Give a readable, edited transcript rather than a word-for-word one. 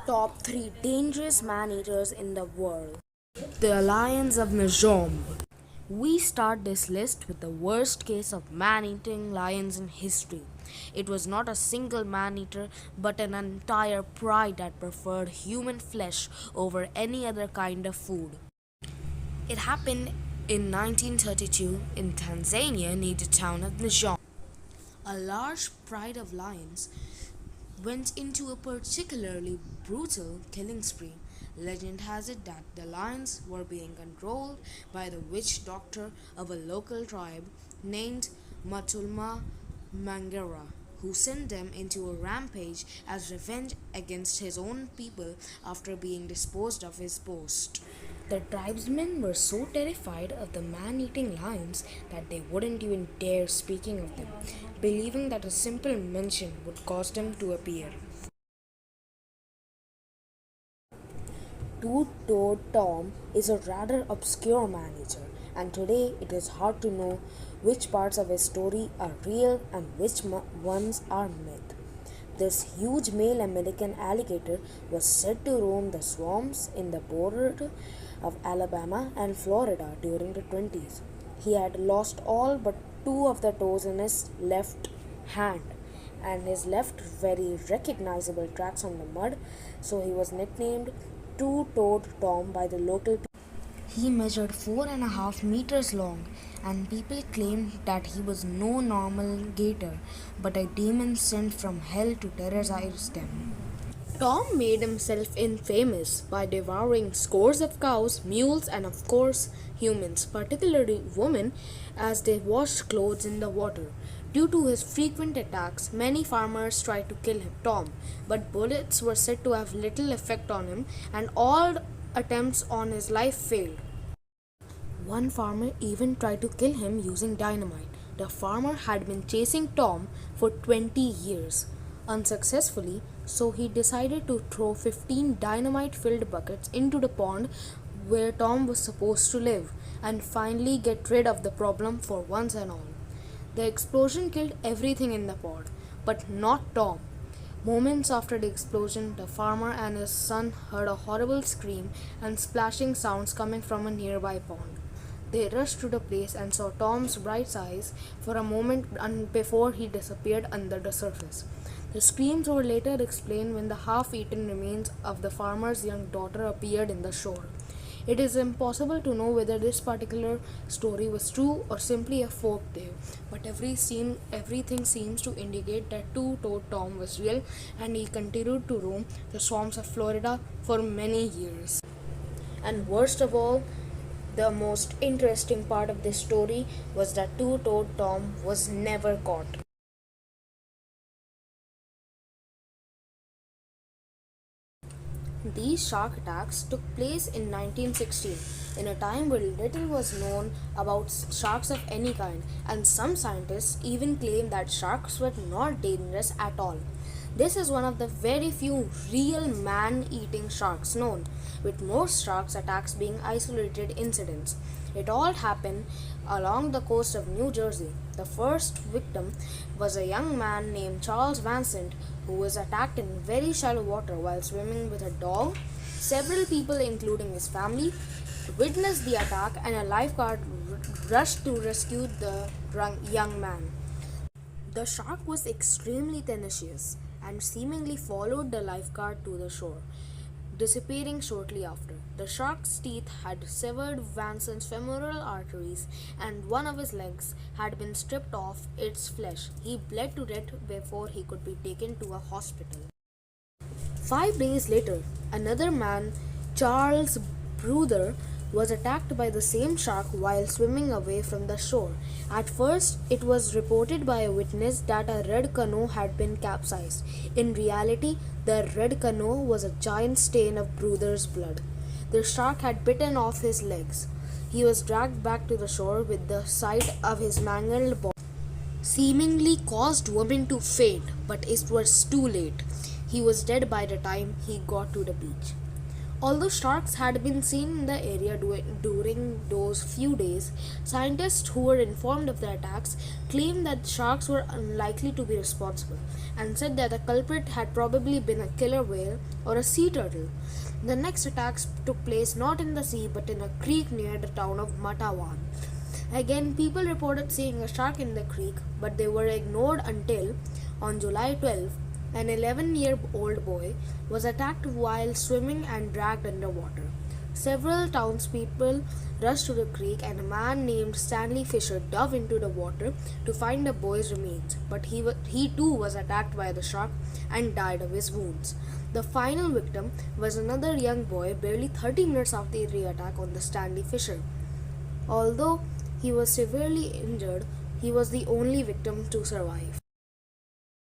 Top 3 dangerous man-eaters in the world. The lions of Najom. We start this list with the worst case of man-eating lions in history. It was not a single man-eater, but an entire pride that preferred human flesh over any other kind of food. It happened in 1932 in Tanzania near the town of Najom. A large pride of lions went into a particularly brutal killing spree. Legend has it that the lions were being controlled by the witch doctor of a local tribe named Matulma Mangera, who sent them into a rampage as revenge against his own people after being disposed of his post. The tribesmen were so terrified of the man-eating lions that they wouldn't even dare speaking of them, believing that a simple mention would cause them to appear. Two-Toed Tom is a rather obscure man-eater, and today it is hard to know which parts of his story are real and which ones are myth. This huge male American alligator was said to roam the swamps in the border of Alabama and Florida during the 20s. He had lost all but two of the toes in his left hand and his left very recognizable tracks on the mud, so he was nicknamed Two-Toed Tom by the local people. He measured 4.5 meters long, and people claimed that he was no normal gator, but a demon sent from hell to terrorize them. Tom made himself infamous by devouring scores of cows, mules, and of course humans, particularly women, as they washed clothes in the water. Due to his frequent attacks, many farmers tried to kill Tom, but bullets were said to have little effect on him, and all attempts on his life failed. One farmer even tried to kill him using dynamite. The farmer had been chasing Tom for 20 years, unsuccessfully, so he decided to throw 15 dynamite-filled buckets into the pond where Tom was supposed to live and finally get rid of the problem for once and all. The explosion killed everything in the pond, but not Tom. Moments after the explosion, the farmer and his son heard a horrible scream and splashing sounds coming from a nearby pond. They rushed to the place and saw Tom's bright eyes for a moment before he disappeared under the surface. The screams were later explained when the half-eaten remains of the farmer's young daughter appeared in the shore. It is impossible to know whether this particular story was true or simply a folk tale, but everything seems to indicate that Two-Toed Tom was real and he continued to roam the swamps of Florida for many years. And worst of all, the most interesting part of this story was that Two-Toed Tom was never caught. These shark attacks took place in 1916, in a time where little was known about sharks of any kind, and some scientists even claim that sharks were not dangerous at all. This is one of the very few real man-eating sharks known, with most sharks attacks being isolated incidents. It all happened along the coast of New Jersey. The first victim was a young man named Charles Vincent who was attacked in very shallow water while swimming with a dog. Several people, including his family, witnessed the attack and a lifeguard rushed to rescue the young man. The shark was extremely tenacious and seemingly followed the lifeguard to the shore, disappearing shortly after. The shark's teeth had severed Vincent's femoral arteries and one of his legs had been stripped off its flesh. He bled to death before he could be taken to a hospital. 5 days later, another man, Charles Brother, was attacked by the same shark while swimming away from the shore. At first, it was reported by a witness that a red canoe had been capsized. In reality, the red canoe was a giant stain of Brother's blood. The shark had bitten off his legs. He was dragged back to the shore with the sight of his mangled body seemingly caused women to faint, but it was too late. He was dead by the time he got to the beach. Although sharks had been seen in the area during those few days, scientists who were informed of the attacks claimed that sharks were unlikely to be responsible and said that the culprit had probably been a killer whale or a sea turtle. The next attacks took place not in the sea but in a creek near the town of Matawan. Again, people reported seeing a shark in the creek, but they were ignored until, on July 12, an 11-year-old boy was attacked while swimming and dragged underwater. Several townspeople rushed to the creek, and a man named Stanley Fisher dove into the water to find the boy's remains, but he too was attacked by the shark and died of his wounds. The final victim was another young boy barely 30 minutes after the attack on the Stanley Fisher. Although he was severely injured, he was the only victim to survive.